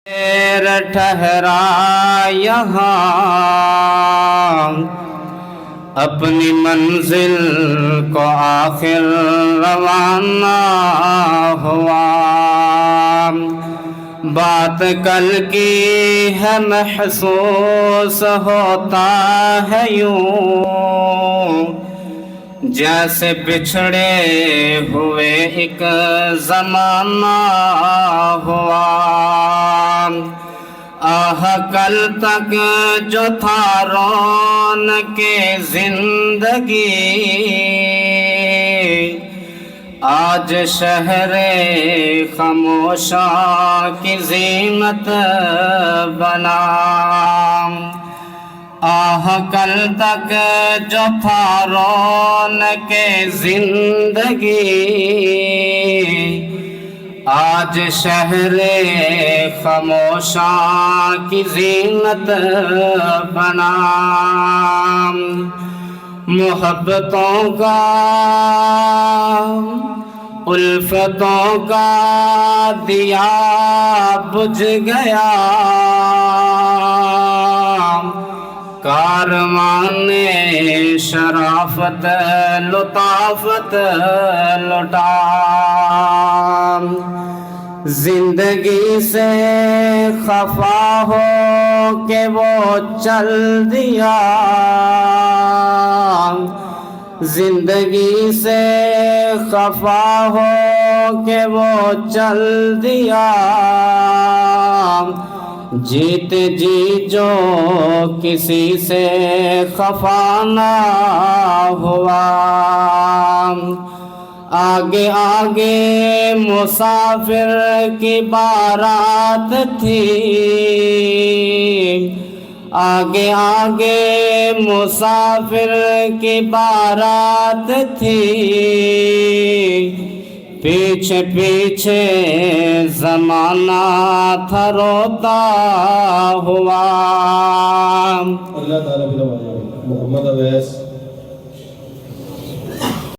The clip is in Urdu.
دیر ٹھہرا یہاں اپنی منزل کو آخر روانہ ہوا۔ بات کل کی ہے محسوس ہوتا ہے یوں جیسے بچھڑے ہوئے ایک زمانہ ہوا۔ آہ کل تک جو تھا رونق زندگی آج شہر خاموشاں کی زینت بنا۔ آہ کل تک جو تھا رونق زندگی آج شہر خاموشاں کی زینت بنا۔ محبتوں کا الفتوں کا دیا بجھ گیا، کاروان شرافت لطافت لٹا۔ زندگی سے خفا ہو کہ وہ چل دیا، زندگی سے خفا ہو کہ وہ چل دیا، جیتے جی جو کسی سے خفا نہ ہوا۔ آگے آگے مسافر کی بارات تھی، آگے آگے مسافر کی بارات تھی، پیچھے پیچھے زمانہ تھا روتا ہوا۔ اللہ تعالیٰ محمد اویس